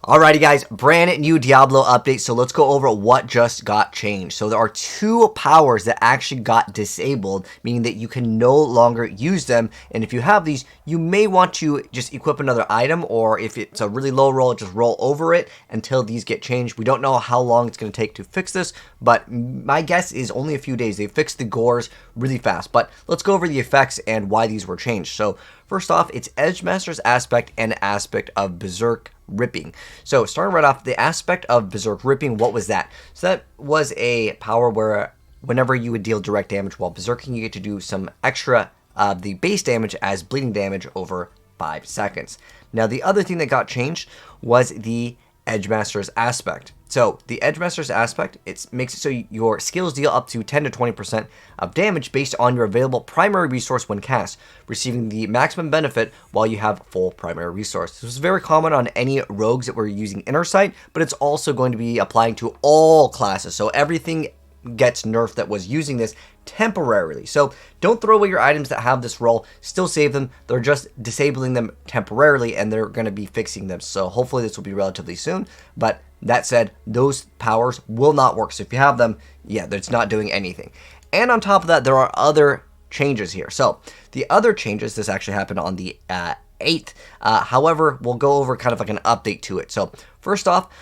Alrighty guys, brand new Diablo update, so let's go over what just got changed. So there are two powers that actually got disabled, meaning that you can no longer use them, and if you have these, you may want to just equip another item, or if it's a really low roll, just roll over it until these get changed. We don't know how long it's going to take to fix this, but my guess is only a few days. They fixed the gores really fast, but let's go over the effects and why these were changed. So first off, it's Edgemaster's aspect and aspect of Berserk Ripping. So starting right off, the aspect of Berserk Ripping, what was that? So that was a power where whenever you would deal direct damage while berserking, you get to do some extra of the base damage as bleeding damage over 5 seconds. Now the other thing that got changed was the Edgemaster's aspect. So the Edgemaster's aspect, it makes it so your skills deal up to 10 to 20% of damage based on your available primary resource when cast, receiving the maximum benefit while you have full primary resource. This was very common on any rogues that were using Inner Sight, but it's also going to be applying to all classes. So everything gets nerfed that was using this temporarily. So don't throw away your items that have this role, still save them. They're just disabling them temporarily and they're going to be fixing them. So hopefully this will be relatively soon. But that said, those powers will not work. So if you have them, yeah, it's not doing anything. And on top of that, there are other changes here. So the other changes, this actually happened on the 8th. However, we'll go over kind of like an update to it. So first off,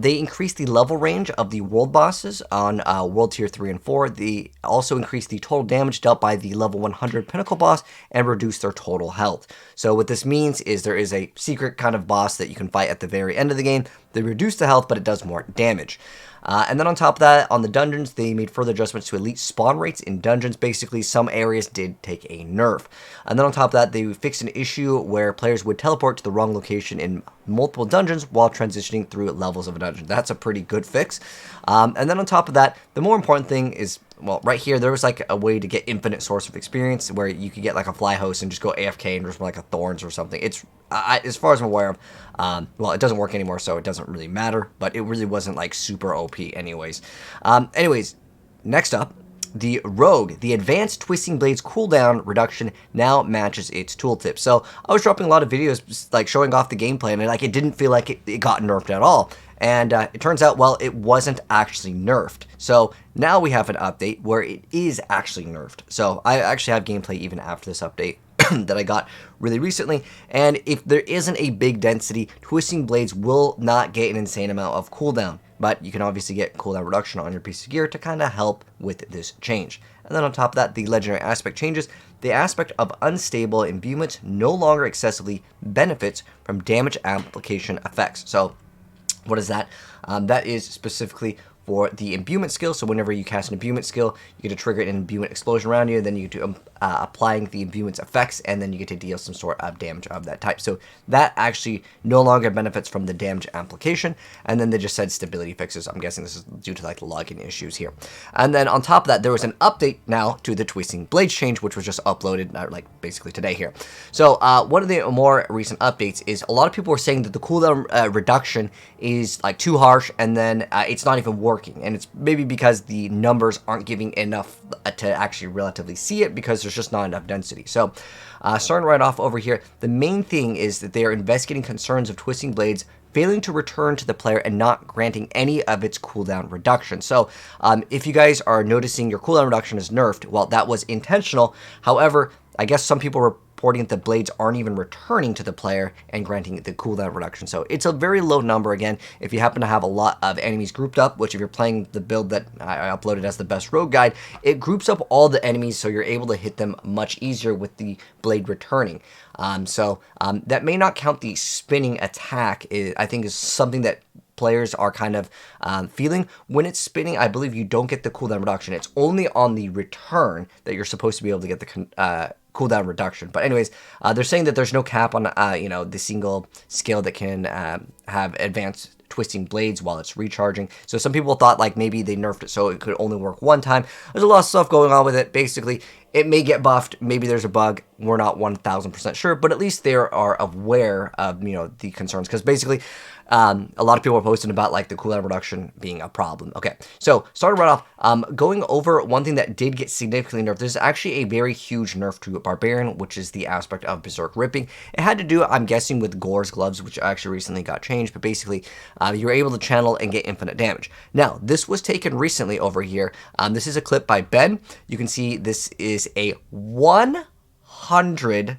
they increased the level range of the world bosses on world tier 3 and 4. They also increased the total damage dealt by the level 100 pinnacle boss and reduced their total health. So what this means is there is a secret kind of boss that you can fight at the very end of the game. They reduce the health, but it does more damage. And then on top of that, on the dungeons, they made further adjustments to elite spawn rates in dungeons. Basically, some areas did take a nerf. And then on top of that, they fixed an issue where players would teleport to the wrong location in multiple dungeons while transitioning through levels of a dungeon. That's a pretty good fix. And then on top of that, the more important thing is, well, right here, there was like a way to get infinite source of experience where you could get like a fly host and just go AFK and just like a thorns or something. It's, as far as I'm aware of, well, it doesn't work anymore, so it doesn't really matter, but it really wasn't like super OP anyways. Anyways, next up, the Rogue, the Advanced Twisting Blades cooldown reduction now matches its tooltip. So I was dropping a lot of videos like showing off the gameplay, and like it didn't feel like it got nerfed at all. And it turns out, well, it wasn't actually nerfed. So now we have an update where it is actually nerfed. So I actually have gameplay even after this update that I got really recently. And if there isn't a big density, Twisting Blades will not get an insane amount of cooldown. But you can obviously get cooldown reduction on your piece of gear to kind of help with this change. And then on top of that, the legendary aspect changes. The aspect of unstable imbuements no longer excessively benefits from damage amplification effects. So what is that? That is specifically for the imbuement skill. So whenever you cast an imbuement skill, you get to trigger an imbuement explosion around you, and then you get to applying the imbuement's effects, and then you get to deal some sort of damage of that type. So that actually no longer benefits from the damage application, and then they just said stability fixes. I'm guessing this is due to like login issues here. And then on top of that, there was an update now to the Twisting Blades change, which was just uploaded like basically today here. So one of the more recent updates is a lot of people were saying that the cooldown reduction is like too harsh, and then it's not even working, and it's maybe because the numbers aren't giving enough to actually relatively see it because there's just not enough density. So starting right off over here, the main thing is that they are investigating concerns of Twisting Blades failing to return to the player and not granting any of its cooldown reduction. So if you guys are noticing your cooldown reduction is nerfed, well, that was intentional. However, I guess some people were reporting that the blades aren't even returning to the player and granting the cooldown reduction. So it's a very low number. Again, if you happen to have a lot of enemies grouped up, which if you're playing the build that I uploaded as the best rogue guide, it groups up all the enemies so you're able to hit them much easier with the blade returning. That may not count the spinning attack. I think is something that players are kind of feeling. When it's spinning, I believe you don't get the cooldown reduction. It's only on the return that you're supposed to be able to get the cooldown reduction. But anyways, they're saying that there's no cap on the single skill that can have advanced Twisting Blades while it's recharging. So some people thought like maybe they nerfed it so it could only work one time. There's a lot of stuff going on with it. Basically, it may get buffed. Maybe there's a bug. we're not 1000% sure, but at least they are aware of, you know, the concerns, because basically a lot of people are posting about like the cooldown reduction being a problem. Okay, so starting right off, going over one thing that did get significantly nerfed. This is actually a very huge nerf to Barbarian, which is the aspect of Berserk Ripping. It had to do, I'm guessing, with Gore's gloves, which actually recently got changed, but basically you were able to channel and get infinite damage. Now, this was taken recently over here. This is a clip by Ben. You can see this is a 100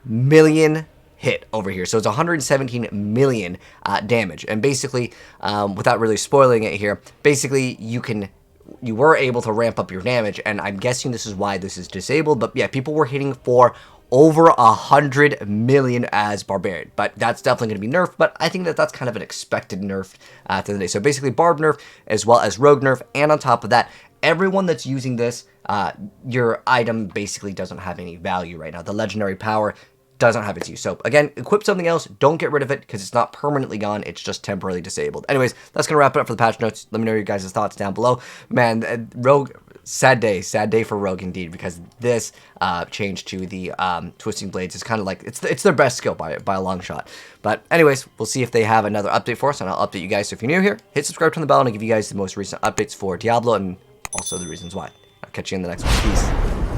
million hit over here. So it's 117 million damage. And basically, without really spoiling it here, basically you were able to ramp up your damage, and I'm guessing this is why this is disabled. But yeah, people were hitting for over 100 million as Barbarian, but that's definitely going to be nerfed. But I think that that's kind of an expected nerf at the end of the day. So basically, Barb nerf as well as Rogue nerf, and on top of that, everyone that's using this, your item basically doesn't have any value right now. The legendary power doesn't have its use. So again, equip something else. Don't get rid of it because it's not permanently gone. It's just temporarily disabled. Anyways, that's going to wrap it up for the patch notes. Let me know your guys' thoughts down below. Man, Rogue, sad day for Rogue indeed, because this change to the Twisting Blades is kind of like, it's their best skill by a long shot. But anyways, we'll see if they have another update for us, and I'll update you guys. So if you're new here, hit subscribe, turn the bell, and I'll give you guys the most recent updates for Diablo and also the reasons why. I'll catch you in the next one. Peace.